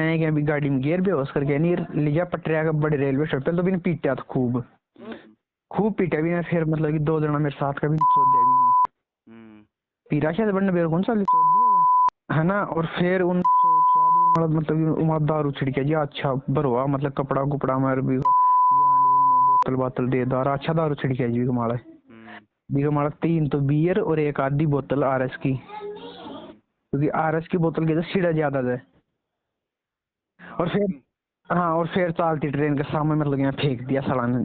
बनाया कि अभी गाड़ी में गियर बेहोश करके नहीं लिया पटरिया का बड़े रेलवे स्टेशन पे, तो भी पीटा था खूब पीटा भी। फिर मतलब कि 2 जना मेरे साथ का भी चोद दिया भी पीरा शायद बड़ने बेर कौन सा चोद दिया है ना। और फिर उन मतलब दारू छिड़के जी अच्छा भरवा मतलब कपड़ा कुपड़ा मार भी बोतल बातल दे दार अच्छा दारू छिड़के जी कमाड़ा भी कमाड़ा 3 तो बियर और 1 आधी बोतल आरएस की, क्योंकि आरएस की बोतल के तो सीढ़ा ज्यादा है। और फिर हाँ, और फिर चलती ट्रेन के सामने मतलब यहाँ फेंक दिया साला ने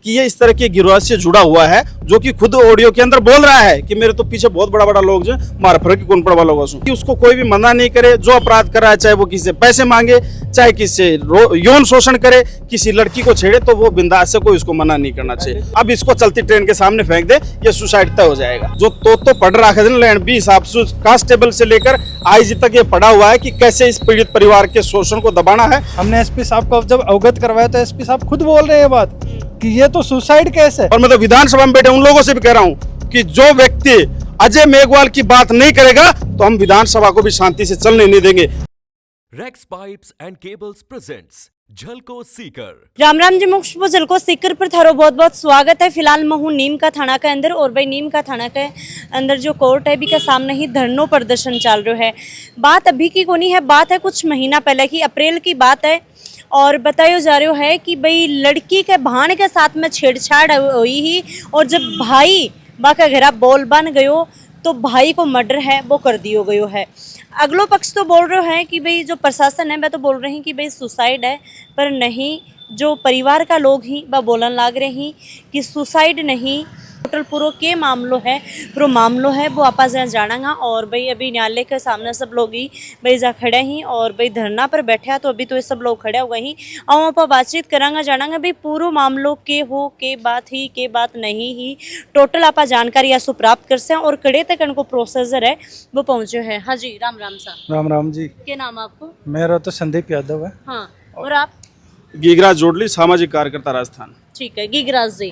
कि ये इस तरह के गिरोह से जुड़ा हुआ है, जो कि खुद ऑडियो के अंदर बोल रहा है कि मेरे तो पीछे बहुत बड़ा बड़ा लोग जो मार फर्क कौन पड़ा लोगों से, कि उसको कोई भी मना नहीं करे। जो अपराध कर रहा है, चाहे वो किसी से पैसे मांगे, चाहे किसी से यौन शोषण करे, किसी लड़की को छेड़े, तो वो बिंदास से कोई उसको मना नहीं करना चाहिए। अब इसको चलती ट्रेन के सामने फेंक दे, ये सुसाइड तय हो जाएगा। जो तो पढ़ रहा है लैंड भी हिसाब से कांस्टेबल से लेकर आईजी तक ये पढ़ा हुआ है कि कैसे इस पीड़ित परिवार के शोषण को दबाना है। हमने एसपी साहब को जब अवगत करवाया तो एसपी साहब खुद बोल रहे हैं बात कि ये तो सुसाइड केस है। और मैं तो विधानसभा में बैठे उन लोगों से भी कह रहा हूं कि जो व्यक्ति अजय मेघवाल की बात नहीं करेगा तो हम विधानसभा को भी शांति से चलने नहीं देंगे। Rex pipes and cables presents Jhalko Sikar. Ram Ram ji मुख्य झलको सीकर पर थारो बहुत बहुत स्वागत है। फिलहाल मैं हूँ नीम का थाना के अंदर, और भाई नीम का थाना के अंदर जो कोर्ट है भी के सामने ही धरनो प्रदर्शन चल रहा है। बात अभी की कोनी है, बात है कुछ महीना पहले की, अप्रैल की बात है। और बताया जा रहा है कि भाई लड़की के भाण के साथ में छेड़छाड़ हुई ही, और जब भाई बाका घेरा बोल बन गयो तो भाई को मर्डर है वो कर दियो गयो है। अगलो पक्ष तो बोल रहे हैं कि भाई जो प्रशासन है वह तो बोल रहे हैं कि भाई सुसाइड है, पर नहीं, जो परिवार का लोग ही वह बोलन लाग रहे हैं कि सुसाइड नहीं, टोटल पूरा के मामलो है वो आपा जानागा। और भाई अभी न्यायालय के सामने सब लोग ही भाई जा खड़े ही, और भाई धरना पर बैठे तो अभी तो ये सब लोग खड़े हुए ही, और आप बातचीत करांगा जानागा भाई पूरा मामलो के हो के बात नहीं ही, टोटल आपा जानकारी आसु प्राप्त कर से और कड़े तक इनको प्रोसेसर है वो पहुंचे हैं। हाँ जी, राम राम साहब। राम राम जी। क्या नाम आपको? मेरा तो संदीप यादव है। हाँ, और आप? गीगराज जोड़ली, सामाजिक कार्यकर्ता, राजस्थान। ठीक है गिगराज जी।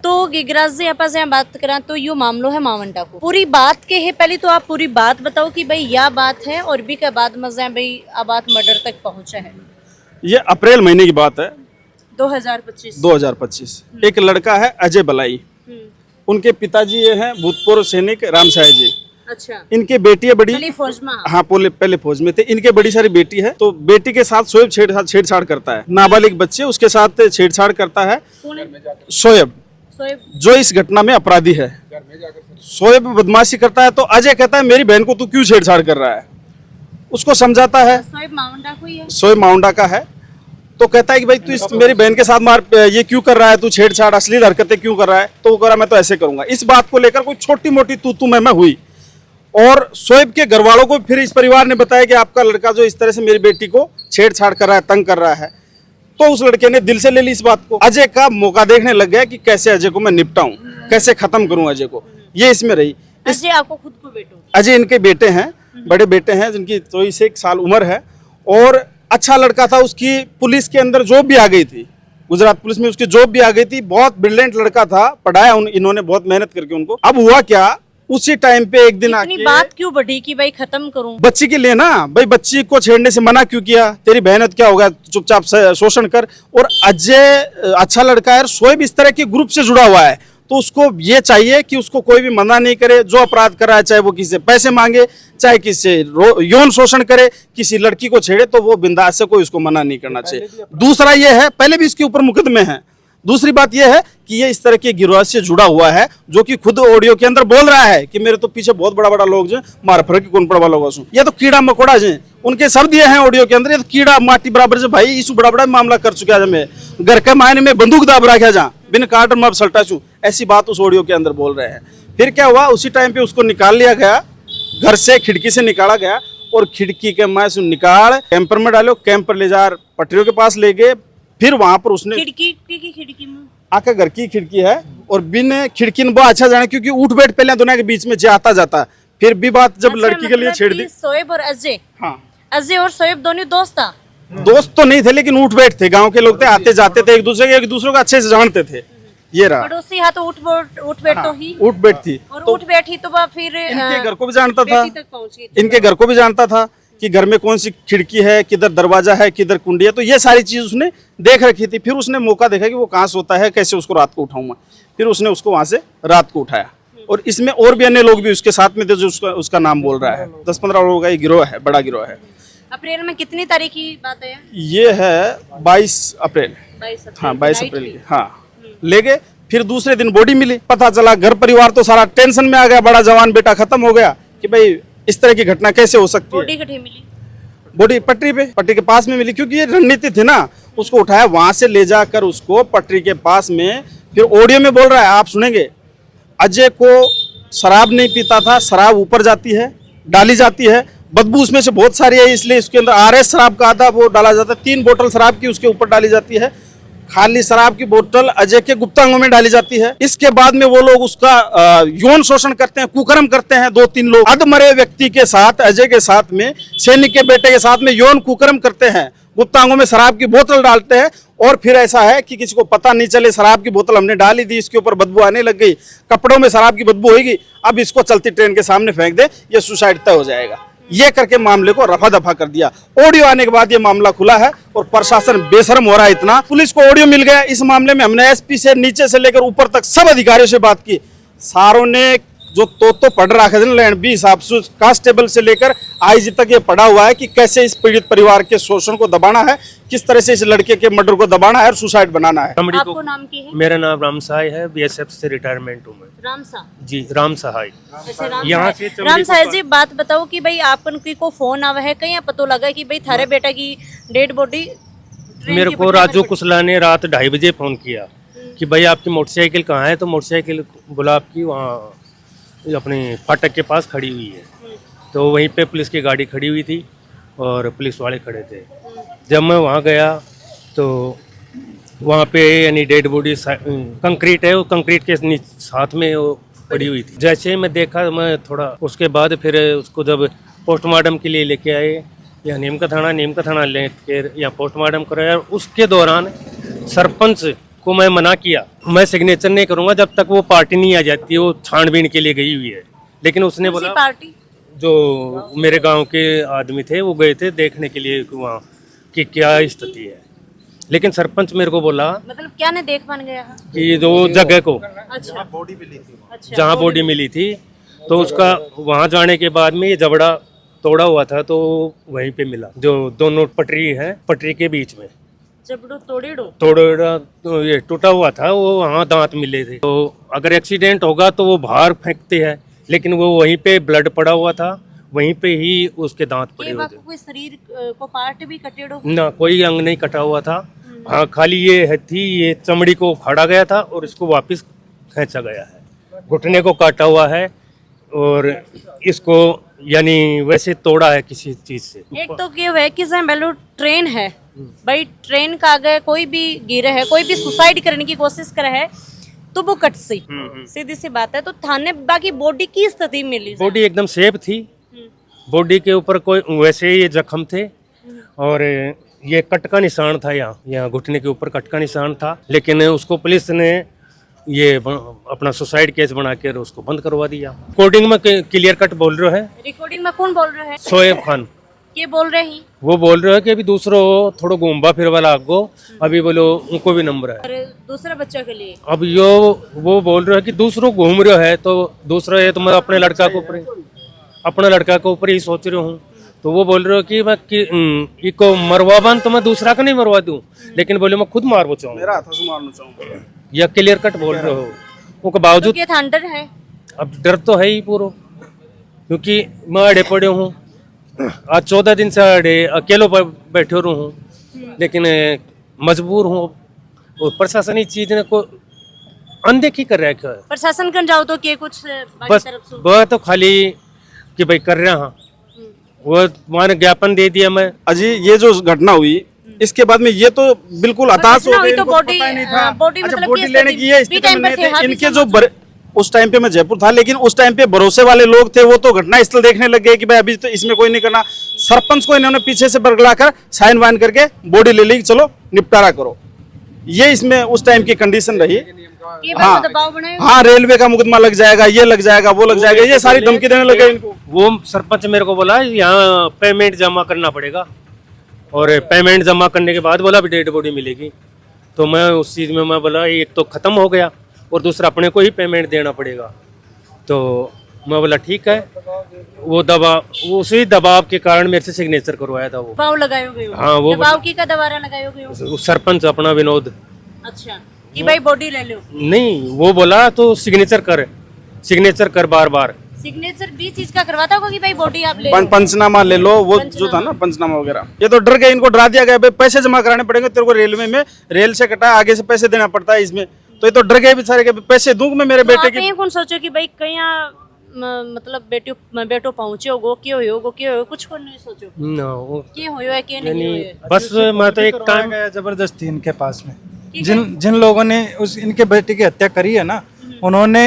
तो गिगराज जी आप यहाँ बात करें तो यो मामलो है मावंटा को पूरी बात के है, पहले तो आप पूरी बात बताओ कि भाई यह बात है, और भी के बाद मजे भाई अब बात मर्डर तक पहुंचा है। ये अप्रैल महीने की बात है, 2025। एक लड़का है अजय बलाई, उनके पिताजी ये हैं भूतपूर्व सैनिक रामसाय जी। अच्छा। इनके बेटी है बड़ी फौज में। हाँ, पहले फौज में थे। इनके बड़ी सारी बेटी है, तो बेटी के साथ शोएब छेड़छाड़ करता है, नाबालिग बच्चे उसके साथ छेड़छाड़ करता है। शोएब जो इस घटना में अपराधी है, शोएब बदमाशी करता है, तो अजय कहता है मेरी बहन को तू क्यों छेड़छाड़ कर रहा है, उसको समझाता है। शोएब माउंडा का है, तो कहता है कि भाई तू मेरी बहन के साथ ये क्यों कर रहा है, तू छेड़छाड़ अश्लील हरकतें क्यों कर रहा है, तो वो कह रहा मैं तो ऐसे करूंगा। इस बात को लेकर कोई छोटी मोटी तू मैं हुई, और शोएब के घर वालों को फिर इस परिवार ने बताया कि आपका लड़का जो इस तरह से मेरी बेटी को छेड़छाड़ कर रहा है, तंग कर रहा है, तो उस लड़के ने दिल से ले ली इस बात को। अजय का मौका देखने लग गया कि कैसे अजय को मैं निपटाऊं, कैसे खत्म करूं अजय को, ये इसमें रही। अजय आपको खुद को बेटो? अजय इनके बेटे हैं, बड़े बेटे हैं जिनकी 24 साल उम्र है, और अच्छा लड़का था। उसकी पुलिस के अंदर जॉब भी आ गई थी, गुजरात पुलिस में उसकी जॉब भी आ गई थी। बहुत ब्रिलियंट लड़का था, पढ़ाया इन्होंने बहुत मेहनत करके उनको। अब हुआ क्या, उसी टाइम पे एक दिन आके बात क्यों बढ़ी कि भाई खत्म करूं बच्ची के लिए ना, भाई बच्ची को छेड़ने से मना क्यों किया, तेरी मेहनत क्या होगा, चुपचाप शोषण कर। और अजय अच्छा लड़का है, शोएब इस तरह के ग्रुप से जुड़ा हुआ है, तो उसको ये चाहिए कि उसको कोई भी मना नहीं करे। जो अपराध कर रहा है, चाहे वो किसी से पैसे मांगे, चाहे किसी से यौन शोषण करे, किसी लड़की को छेड़े, तो वो बिंदास से कोई उसको मना नहीं करना चाहिए। दूसरा ये है, पहले भी इसके ऊपर मुकदमे हैं। दूसरी बात यह है कि ये इस तरह के गिरोह से जुड़ा हुआ है, जो कि खुद ऑडियो के अंदर बोल रहा है कि मेरे तो पीछे बहुत बड़ा बड़ा लोग जो मार फर्क कौन पड़ा लोगों से, ये तो कीड़ा मकोड़ा जो उनके शब्द ये हैं ऑडियो के अंदर, ये तो कीड़ा माटी बराबर से भाई इस बड़ा बड़ा मामला कर चुका है, मैं घर के मायने में बंदूक दाब रखा जा बिन काट मैं सल्टा छू, ऐसी बात उस ऑडियो के अंदर बोल रहे हैं। फिर क्या हुआ, उसी टाइम पे उसको निकाल लिया गया घर से, खिड़की से निकाला गया, और खिड़की के माय से निकाल कैंपर में डालो, कैंपर ले जा पटरियों के पास ले गए। फिर वहां पर उसने खिड़की में आका घर की खिड़की है, और बिन खिड़की ने वो अच्छा जाने, क्योंकि उठ बैठ पहले दोनों के बीच में जे आता जाता। फिर भी बात जब लड़की के लिए छेड़ दी। शोएब और अजय, हाँ, अजय और शोएब दोनों दोस्त तो नहीं थे, लेकिन उठ बैठ थे, गांव के लोग थे, आते जाते थे, एक दूसरे को अच्छे से जानते थे। ये रहा पड़ोसी, हाँ, तो उठ बैठ तो ही उठ बैठ थी, और उठ बैठी तो फिर इनके घर को भी जानता था, तक पहुंची, इनके घर को भी जानता था, कि घर में कौन सी खिड़की है, किधर दरवाजा है, किधर कुंडी है, तो ये सारी चीज़ उसने देख रखी थी। फिर उसने मौका देखा कि वो कहाँ सोता है, कैसे उसको रात को उठाऊंगा, फिर उसने उसको वहाँ से रात को उठाया। और इसमें और भी अन्य लोग भी उसके साथ में थे जो उसका नाम बोल रहा है। 10-15 लोगों का ये गिरोह है, बड़ा गिरोह है। अप्रैल में कितनी तारीख की बात है? ये है 22 अप्रैल। 22 अप्रैल। हाँ 22 नाइट अप्रैल में। की। हाँ ले गए। फिर दूसरे दिन बॉडी मिली। पता चला घर परिवार तो सारा टेंशन में आ गया, बड़ा जवान बेटा खत्म हो गया कि भाई इस तरह की घटना कैसे हो सकती है। बॉडी कहाँ मिली? बॉडी पटरी के पास में मिली, क्योंकि ये रणनीति थी ना। उसको उठाया, वहां से ले जाकर उसको पटरी के पास में, फिर ऑडियो में बोल रहा है, आप सुनेंगे, अजय को शराब नहीं पीता था, शराब ऊपर जाती है, डाली जाती है, बदबू उसमें से बहुत सारी है, इसलिए इसके अंदर आरएस शराब का आधा वो डाला जाता है। 3 बोतल शराब की उसके ऊपर डाली जाती है, खाली शराब की बोतल अजय के गुप्तांगों में डाली जाती है। इसके बाद में वो लोग उसका यौन शोषण करते हैं, कुकर्म करते हैं। 2-3 लोग अधमरे व्यक्ति के साथ, अजय के साथ में, सैनिक के बेटे के साथ में यौन कुकर्म करते हैं, गुप्तांगों में शराब की बोतल डालते हैं। और फिर ऐसा है कि किसी को पता नहीं चले, शराब की बोतल हमने डाली दी, इसके ऊपर बदबू आने लग गई, कपड़ों में शराब की बदबू होगी, अब इसको चलती ट्रेन के सामने फेंक दे, ये सुसाइड तय हो जाएगा। ये करके मामले को रफा दफा कर दिया। ऑडियो आने के बाद ये मामला खुला है और प्रशासन बेशर्म हो रहा है इतना। पुलिस को ऑडियो मिल गया। इस मामले में हमने एसपी से नीचे से लेकर ऊपर तक सब अधिकारियों से बात की। सारों ने जो तो पढ़ रहा है लैंड बी हिसाब से, कांस्टेबल से लेकर आईजी तक ये पढ़ा हुआ है कि कैसे इस पीड़ित परिवार के शोषण को दबाना है, किस तरह से इस लड़के के मर्डर को दबाना है और सुसाइड बनाना है। आपको नाम की है? मेरा नाम राम सहाय है, बीएसएफ से रिटायरमेंट हूँ मैं। राम सा जी राम सहाय। यहाँ से राम साहब जी, बात बताओ कि भाई आपन को फोन आवा है, कहीं पता लगा कि भाई थारे बेटा की डेड बॉडी? मेरे को राजू कुशला ने रात 2:30 बजे फोन किया कि भाई आपकी मोटरसाइकिल कहाँ है, तो मोटरसाइकिल बोला आपकी वहाँ अपने फाटक के पास खड़ी हुई है। तो वहीं पे पुलिस की गाड़ी खड़ी हुई थी और पुलिस वाले खड़े थे। जब मैं वहाँ गया तो वहाँ पे यानी डेड बॉडी कंक्रीट है, वो कंक्रीट के साथ में वो पड़ी हुई थी। जैसे ही मैं देखा, मैं थोड़ा उसके बाद फिर उसको जब पोस्टमार्टम के लिए लेके आए, या नीम का थाना लेके या पोस्टमार्टम कराया, उसके दौरान सरपंच को मैं मना किया, मैं सिग्नेचर नहीं करूंगा जब तक वो पार्टी नहीं आ जाती है, वो छानबीन के लिए गई हुई है। लेकिन उसने बोला, पार्टी जो मेरे गांव के आदमी थे वो गए थे देखने के लिए वहाँ कि क्या स्थिति है। लेकिन सरपंच मेरे को बोला, मतलब क्या ने देख मान गया कि जो जगह को अच्छा बॉडी मिली थी, जहाँ बॉडी मिली थी, तो उसका वहाँ जाने के बाद में ये जबड़ा तोड़ा हुआ था, तो वहीं पे मिला, जो दोनों पटरी है, पटरी के बीच में जबड़ो तोड़ा तो ये टूटा हुआ था, वो वहाँ दांत मिले थे। तो अगर एक्सीडेंट होगा तो वो बाहर फेंकते हैं, लेकिन वो वहीं पे ब्लड पड़ा हुआ था, वहीं पे ही उसके दांत पड़े हुए थे। कोई शरीर को पार्ट भी कटेड़ो ना, कोई अंग नहीं कटा हुआ था। हाँ, खाली ये थी, ये चमड़ी को फाड़ा गया था और इसको वापस खींचा गया है। घुटने को काटा हुआ है और इसको यानी वैसे तोड़ा है किसी चीज से। एक तो ये है कि बेलो ट्रेन है भाई, ट्रेन का अगर कोई भी गिरे है, कोई भी सुसाइड करने की कोशिश करे है तो वो कट सी सीधी सी बात है। तो थाने बाकी बॉडी की स्थिति मिली? बॉडी एकदम सेफ थी, बॉडी के ऊपर कोई वैसे ये जख्म थे और ये कट का निशान था, यहाँ घुटने के ऊपर कट का निशान था। लेकिन उसको पुलिस ने ये अपना सुसाइड केस बना कर उसको बंद करवा दिया। रिकॉर्डिंग में क्लियर कट बोल रहे हैं। रिकॉर्डिंग में कौन बोल रहे हैं? शोएब खान। ये बोल रहे हैं, वो बोल रहे हैं कि अभी दूसरो थोड़ा घूमबा फिर वाला आगो, अभी बोलो उनको भी नंबर है। अरे दूसरा बच्चा के लिए अब वो बोल रहे हैं कि दूसरों घूम रहे है, तो दूसरा है तो मैं अपने लड़का के ऊपर ही सोच रहा हूँ। तो वो बोल रहे हो कि मैं इको मरवा बन तो मैं दूसरा का नहीं मरवा दूं, लेकिन बोले मैं खुद मारना चाहूँगा, या क्लियर कट बोल रहे हो। उनके बावजूद तो अंडर है, अब डर तो है ही पूरा, क्योंकि मैं अड़े पड़े हूँ। आज 14 दिन से अड़े अकेले बैठे रहा हूँ, लेकिन मजबूर हूँ। और प्रशासन इस चीज ने को अनदेखी कर रहा है। प्रशासन कर जाओ तो क्या कुछ बस वह तो खाली कि भाई कर रहे हैं, वो माने ज्ञापन दे दिया। मैं अजी ये जो घटना हुई इसके बाद में ये तो बिल्कुल हताश हो गए, तो बॉडी बॉडी लेने की है, इनके जो उस टाइम पे मैं जयपुर था, लेकिन उस टाइम पे भरोसे वाले लोग थे, वो तो घटना स्थल देखने लग गए कि भाई अभी तो इसमें कोई नहीं करना। सरपंच को इन्होंने पीछे से बरगलाकर साइन वाइन करके बॉडी ले ली, चलो निपटारा करो। ये इसमें उस टाइम की कंडीशन रही। कि भाई वो दबाव बनाए। हाँ, रेलवे का मुकदमा लग जाएगा, ये लग जाएगा, वो लग जाएगा, ये सारी धमकी देने लगे इनको। वो सरपंच मेरे को बोला यहाँ पेमेंट जमा करना पड़ेगा, और पेमेंट जमा करने के बाद बोला अभी डेड बॉडी मिलेगी। तो मैं उस चीज़ में मैं बोला एक तो ख़त्म हो गया और दूसरा अपने को ही पेमेंट देना पड़ेगा। तो मैं बोला ठीक है, वो उसी दबाव के कारण मेरे से सिग्नेचर करवाया था वो। दबाव लगायो गयो। हाँ, वो दबाव की का दबारा लगायो गयो। सरपंच अपना विनोद। अच्छा, कि भाई बॉडी ले लो। नहीं, वो बोला तो सिग्नेचर कर बार बार। सिग्नेचर भी चीज का करवाता होगा कि भाई बॉडी आप ले लो। पंचनामा ले लो, वो जो था ना पंचनामा वगैरह, ये तो डर गए, इनको डरा दिया गया, भाई पैसे जमा कराने पड़ेंगे तेरे को, रेलवे में रेल से कटा आगे से पैसे देना पड़ता है इसमें, तो ये तो डर गए बेचारे के, पैसे दूंगा मैं मेरे बेटे के। कौन सोचो कि भाई कहीं मतलब बेटो पहुंचे होगो, क्यों होयो कुछ को नहीं सोचो नो क्यों होयो है क्या नहीं होयो। बस मैं तो एक टाइम गया जबरदस्ती इनके पास में, जिन लोगों ने इनके बेटे की हत्या करी है ना, उन्होंने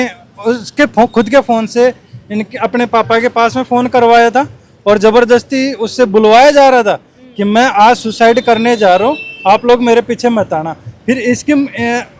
उसके खुद के फोन से इनके अपने पापा के पास में फोन करवाया था, और जबरदस्ती उससे बुलवाया जा रहा था कि मैं आज सुसाइड करने जा रहा हूँ, आप लोग मेरे पीछे मत आना। फिर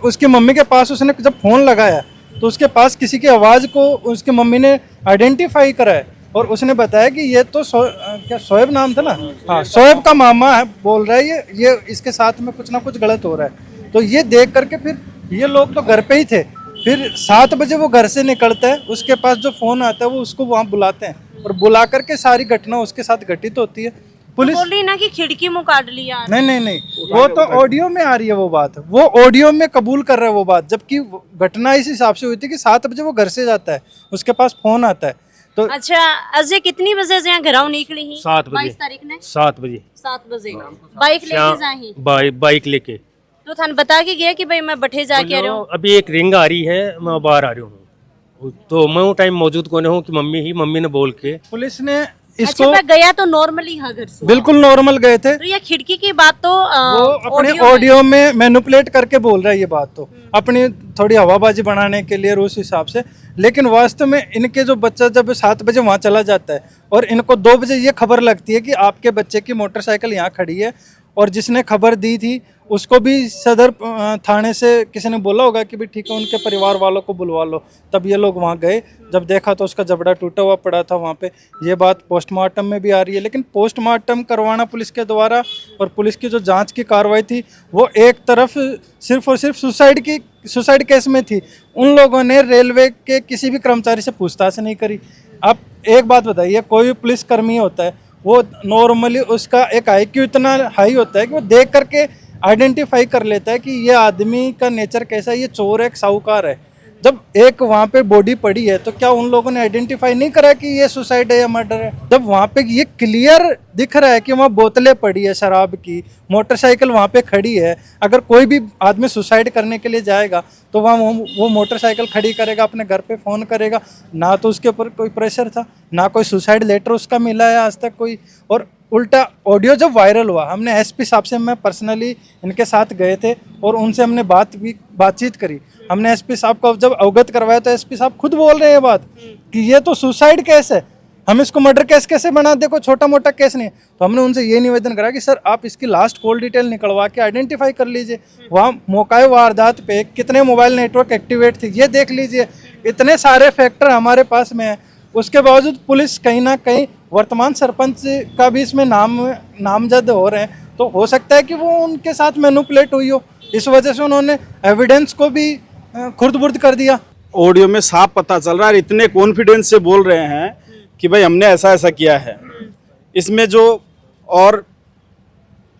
उसकी मम्मी के पास उसने जब फोन लगाया तो उसके पास किसी की आवाज़ को उसकी मम्मी ने आइडेंटिफाई करा है, और उसने बताया कि ये तो क्या शोएब नाम था ना, हाँ शोएब का मामा है, बोल रहा है ये इसके साथ में कुछ ना कुछ गलत हो रहा है। तो ये देख करके फिर ये लोग तो घर पे ही थे, फिर 7 बजे वो घर से निकलता है, उसके पास जो फोन आता है वो उसको वहाँ बुलाते हैं, और बुला करके सारी घटना उसके साथ घटित होती है। पुलिस बोल रही ना कि खिड़की मुँह काट लिया। नहीं, वो तो ऑडियो में आ रही है वो बात, वो ऑडियो में कबूल कर रहा है वो बात, जबकि घटना इस हिसाब से हुई थी कि 7 बजे वो घर से जाता है, उसके पास फोन आता है। तो अच्छा, अजय कितनी बजे से यहाँ घरों निकली ही? 7 बजे। 22 तारीख ने 7 बजे 7 बजे बाइक लेके जाही। बाइक लेके तो थान बता के गया कि भाई मैं बठे जाके आ रहा हूँ। अभी एक रिंग आ रही है, मैं बाहर आ रही हूँ, तो मैं वो टाइम मौजूद कौन हूँ कि मम्मी ने बोल के पुलिस ने इसको अच्छा, गया तो नॉर्मली यहाँ घर से बिल्कुल नॉर्मल गए थे। तो ये खिड़की की बात तो वो अपने ऑडियो में मैनिपुलेट करके बोल रहा है ये बात, तो अपनी थोड़ी हवाबाजी बनाने के लिए उस हिसाब से, लेकिन वास्तव में इनके जो बच्चा जब 7 बजे वहाँ चला जाता है और इनको 2 बजे ये खबर लगती है कि आपके बच्चे की मोटरसाइकिल यहाँ खड़ी है, और जिसने खबर दी थी उसको भी सदर थाने से किसी ने बोला होगा कि भाई ठीक है उनके परिवार वालों को बुलवा लो, तब ये लोग वहाँ गए, जब देखा तो उसका जबड़ा टूटा हुआ पड़ा था वहाँ पे। ये बात पोस्टमार्टम में भी आ रही है, लेकिन पोस्टमार्टम करवाना पुलिस के द्वारा और पुलिस की जो जांच की कार्रवाई थी वो एक तरफ सिर्फ और सिर्फ सुसाइड केस में थी। उन लोगों ने रेलवे के किसी भी कर्मचारी से पूछताछ नहीं करी। अब एक बात बताइए, कोई भी पुलिस कर्मी होता है वो नॉर्मली उसका एक IQ इतना हाई होता है कि वो देख करके आइडेंटिफाई कर लेता है कि ये आदमी का नेचर कैसा है, ये चोर है, एक साहूकार है। जब एक वहाँ पे बॉडी पड़ी है तो क्या उन लोगों ने आइडेंटिफाई नहीं करा कि ये सुसाइड है या मर्डर है? जब वहाँ पे ये क्लियर दिख रहा है कि वहाँ बोतलें पड़ी है शराब की, मोटरसाइकिल वहाँ पे खड़ी है, अगर कोई भी आदमी सुसाइड करने के लिए जाएगा तो वहाँ वो मोटरसाइकिल खड़ी करेगा, अपने घर पे फ़ोन करेगा, ना तो उसके ऊपर कोई प्रेशर था, ना कोई सुसाइड लेटर उसका मिला है आज तक कोई। और उल्टा ऑडियो जब वायरल हुआ, हमने SP साहब से मैं पर्सनली इनके साथ गए थे और उनसे हमने बातचीत करी। हमने SP साहब को जब अवगत करवाया तो SP साहब खुद बोल रहे हैं बात कि ये तो सुसाइड केस है, हम इसको मर्डर केस कैसे बना दे, कोई छोटा मोटा केस नहीं है। तो हमने उनसे ये निवेदन करा कि सर आप इसकी लास्ट कॉल डिटेल निकलवा के आइडेंटिफाई कर लीजिए, वहाँ मौका वारदात पे कितने मोबाइल नेटवर्क एक्टिवेट थे ये देख लीजिए, इतने सारे फैक्टर हमारे पास में है। उसके बावजूद पुलिस कहीं ना कहीं वर्तमान सरपंच का भी इसमें नामजद हो रहे हैं, तो हो सकता है कि वो उनके साथ मैनिपुलेट हुई हो, इस वजह से उन्होंने एविडेंस को भी खुर्द-बुर्द कर दिया। ऑडियो में साफ पता चल रहा है, इतने कॉन्फिडेंस से बोल रहे हैं कि भाई हमने ऐसा ऐसा किया है। इसमें जो और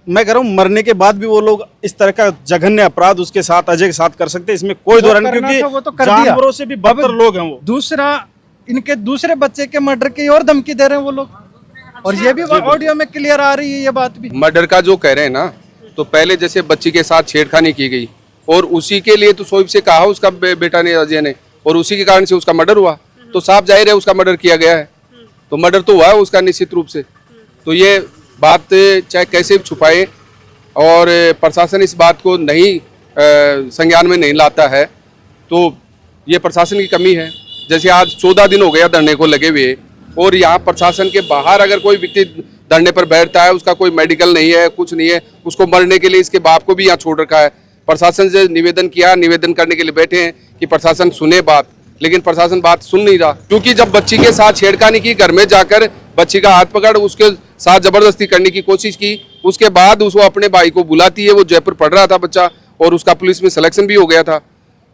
मैं कह रहा हूँ मरने के बाद भी वो लोग इस तरह का जघन्य अपराध उसके साथ अजय के साथ कर सकते हैं, इसमें कोई दो राय, क्योंकि जानवरों से भी बदतर लोग हैं वो। दूसरा इनके दूसरे बच्चे के मर्डर की और धमकी दे रहे हैं वो लोग, और ये भी ऑडियो में क्लियर आ रही है ये बात भी। मर्डर का जो कह रहे हैं ना, तो पहले जैसे बच्ची के साथ छेड़खानी की गई और उसी के लिए तो शोएब से कहा उसका बेटा ने, अजय ने, और उसी के कारण से उसका मर्डर हुआ, तो साफ जाहिर है उसका मर्डर किया गया है, तो मर्डर तो हुआ है उसका निश्चित रूप से। तो ये बात चाहे कैसे भी छुपाए और प्रशासन इस बात को नहीं संज्ञान में नहीं लाता है, तो ये प्रशासन की कमी है। जैसे आज 14 दिन हो गया धरने को लगे हुए, और यहाँ प्रशासन के बाहर अगर कोई व्यक्ति धरने पर बैठता है, उसका कोई मेडिकल नहीं है, कुछ नहीं है, उसको मरने के लिए इसके बाप को भी यहाँ छोड़ रखा है। प्रशासन से निवेदन किया, निवेदन करने के लिए बैठे हैं कि प्रशासन सुने बात, लेकिन प्रशासन बात सुन नहीं रहा। क्योंकि जब बच्ची के साथ छेड़खानी की, घर में जाकर बच्ची का हाथ पकड़ उसके साथ जबरदस्ती करने की कोशिश की, उसके बाद उसको अपने भाई को बुलाती है। वो जयपुर पढ़ रहा था बच्चा और उसका पुलिस में सिलेक्शन भी हो गया था,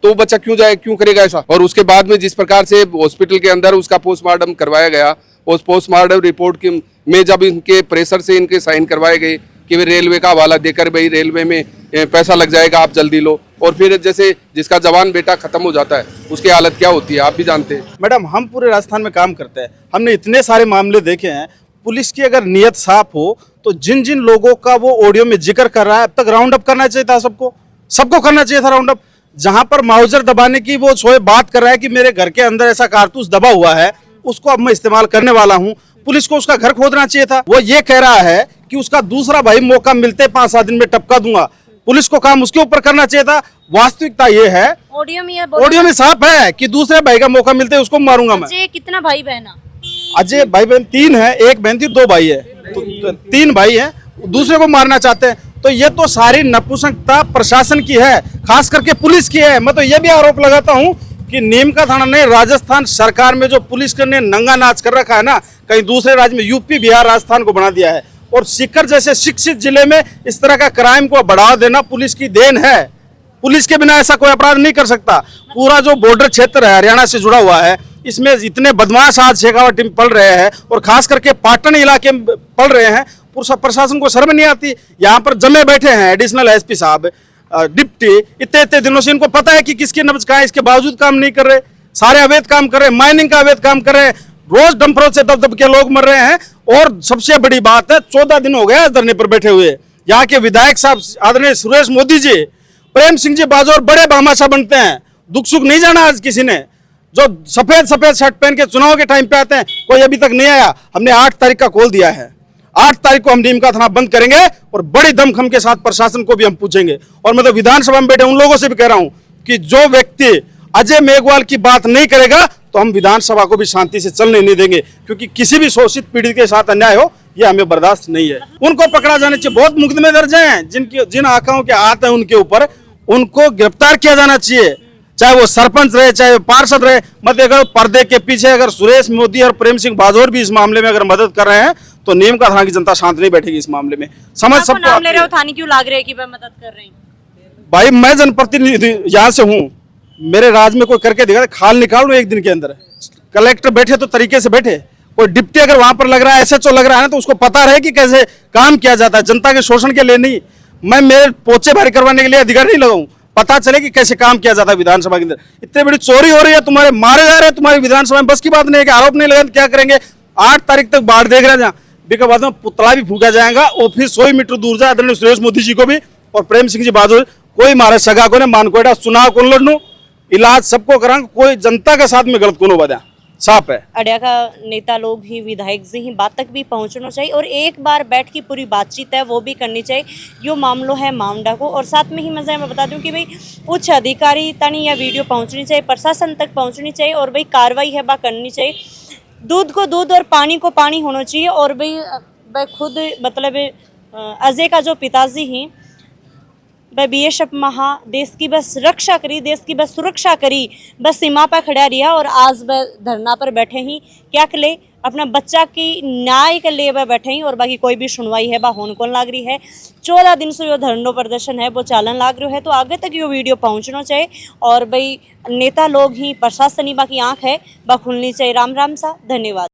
तो वो बच्चा क्यों जाए, क्यों करेगा ऐसा। और उसके बाद में जिस प्रकार से हॉस्पिटल के अंदर उसका पोस्टमार्टम करवाया गया, उस पोस्टमार्टम रिपोर्ट में जब इनके प्रेशर से इनके साइन करवाए गए कि वे रेलवे का हवाला देकर भाई रेलवे में पैसा लग जाएगा, आप जल्दी लो, और फिर जैसे जिसका जवान बेटा खत्म हो जाता है उसकी हालत क्या होती है आप भी जानते हैं। मैडम, हम पूरे राजस्थान में काम करते हैं, हमने इतने सारे मामले देखे हैं। पुलिस की अगर नीयत साफ हो तो जिन जिन लोगों का वो ऑडियो में जिक्र कर रहा है, अब तक राउंड अप करना चाहिए था, सबको करना चाहिए था राउंड अप। जहां पर माउजर दबाने की वो सोए बात कर रहा है कि मेरे घर के अंदर ऐसा कारतूस दबा हुआ है, उसको अब मैं इस्तेमाल करने वाला हूं, पुलिस को उसका घर खोदना चाहिए था। वो ये कह रहा है कि उसका दूसरा भाई मौका मिलते 5-7 दिन में टपका दूंगा, पुलिस को काम उसके ऊपर करना चाहिए था। वास्तविकता ये है, ऑडियो में साफ है कि दूसरे भाई का मौका मिलते उसको मारूंगा मैं। अजय कितना भाई बहन? अजय भाई बहन 3 है, एक बहन थी, 2 भाई है, तो 3 भाई है, दूसरे को मारना चाहते हैं। तो ये तो सारी नपुंसकता प्रशासन की है, खास करके पुलिस की है। मैं तो ये भी आरोप लगाता हूं कि नीम का थाना ने राजस्थान सरकार में जो पुलिस ने नंगा नाच कर रखा है ना, कहीं दूसरे राज्य में यूपी बिहार राजस्थान को बना दिया है। और सीकर जैसे शिक्षित जिले में इस तरह का क्राइम को बढ़ावा देना पुलिस की देन है। पुलिस के बिना ऐसा कोई अपराध नहीं कर सकता। पूरा जो बॉर्डर क्षेत्र है हरियाणा से जुड़ा हुआ है, इसमें इतने बदमाश आज शेखावत टीम पल रहे हैं और खास करके पाटन इलाके में पल रहे हैं। प्रशासन को शर्म नहीं आती। यहाँ पर जमे बैठे हैं एडिशनल एसपी साहब, डिप्टी, इतने दिनों से इनको पता है कि किसकी नब्ज कहाँ है, इसके बावजूद काम नहीं कर रहे। सारे अवैध काम कर रहे हैं, माइनिंग का अवैध काम कर रहे हैं, रोज डंपरों से दब दब के लोग मर रहे हैं। और सबसे बड़ी बात है, 14 दिन हो गया इस धरने पर बैठे हुए। यहाँ के विधायक साहब आदरणीय सुरेश मोदी जी, प्रेम सिंह जी बाजौर बड़े भामाशाह बनते हैं, दुख सुख नहीं जाना आज किसी ने। जो सफेद शर्ट पहन के चुनाव के टाइम पे आते हैं, कोई अभी तक नहीं आया। हमने 8 तारीख का कॉल दिया है, 8 तारीख को हम नीम का थाना बंद करेंगे और बड़ी दमखम के साथ प्रशासन को भी हम पूछेंगे। और मैं तो विधानसभा में बैठे उन लोगों से भी कह रहा हूं कि जो व्यक्ति अजय मेघवाल की बात नहीं करेगा तो हम विधानसभा को भी शांति से चलने नहीं देंगे, क्योंकि किसी भी शोषित पीड़ित के साथ अन्याय हो ये हमें बर्दाश्त नहीं है। उनको पकड़ा जाना चाहिए। बहुत मुकदमे दर्ज हैं जिन आकाओं के हाथ हैं उनके ऊपर, उनको गिरफ्तार किया जाना चाहिए, चाहे वो सरपंच रहे चाहे वो पार्षद रहे। मत अगर पर्दे के पीछे अगर सुरेश मोदी और प्रेम सिंह बाजौर भी इस मामले में अगर मदद कर रहे हैं तो नीम का थाना की जनता शांत नहीं बैठेगी इस मामले में। समझ सबको नाम ले रहे हो, थाने क्यों लाग रहे हैं कि मैं मदद कर रही हूँ? भाई मैं जनप्रतिनिधि यहाँ से हूँ, मेरे राज्य में कोई करके दिखा, खाल निकाल लो एक दिन के अंदर। कलेक्टर बैठे तो तरीके से बैठे, कोई डिप्टी अगर वहां पर लग रहा है, एसएचओ लग रहा है ना, तो उसको पता रहे कि कैसे काम किया जाता है, जनता के शोषण के लिए नहीं। मैं मेरे पोचे भारी करवाने के लिए अधिकार नहीं लगाऊं, पता चले कि कैसे काम किया जाता है विधानसभा के अंदर। इतनी बड़ी चोरी हो रही है, तुम्हारे मारे जा रहे हैं तुम्हारी विधानसभा में, बस की बात नहीं है कि आरोप नहीं लगा तो क्या करेंगे। 8 तारीख तक बाढ़ देख रहे हैं, जहाँ बाद में पुतला भी फूका जाएगा और फिर 100 मीटर दूर जाए आदरणीय सुरेश मोदी जी को भी और प्रेम सिंह जी बाजौर कोई मारे सगा को नहीं, मान कोटा चुनाव कौन लड़नू, इलाज सबको करांग, कोई जनता के साथ में गलत कौन बदा, साफ है। अड्या का नेता लोग ही, विधायक जी ही बात तक भी पहुंचना चाहिए और एक बार बैठ की पूरी बातचीत है वो भी करनी चाहिए। यो मामलो है मामडा को। और साथ में ही मैं बता दूं कि भाई उच्च अधिकारी तनी या वीडियो पहुंचनी चाहिए, प्रशासन तक पहुंचनी चाहिए और भाई कार्रवाई है बा करनी चाहिए। दूध को दूध और पानी को पानी होना चाहिए। और भाई खुद मतलब अजय का जो पिताजी ही वह बीएसएफ महा देश की बस रक्षा करी, देश की बस सुरक्षा करी, बस सीमा पर खड़ा रिया और आज वह धरना पर बैठे ही क्या के लिए अपना बच्चा की न्याय के लिए वह बैठे ही और बाकी कोई भी सुनवाई है बा होन कौन लाग रही है। 14 दिन से जो धरना प्रदर्शन है वो चालन लाग रहा है, तो आगे तक यो वीडियो पहुंचना चाहिए और भाई नेता लोग ही, प्रशासन ही बाकी आँख है बा खुलनी चाहिए। राम राम सा, धन्यवाद।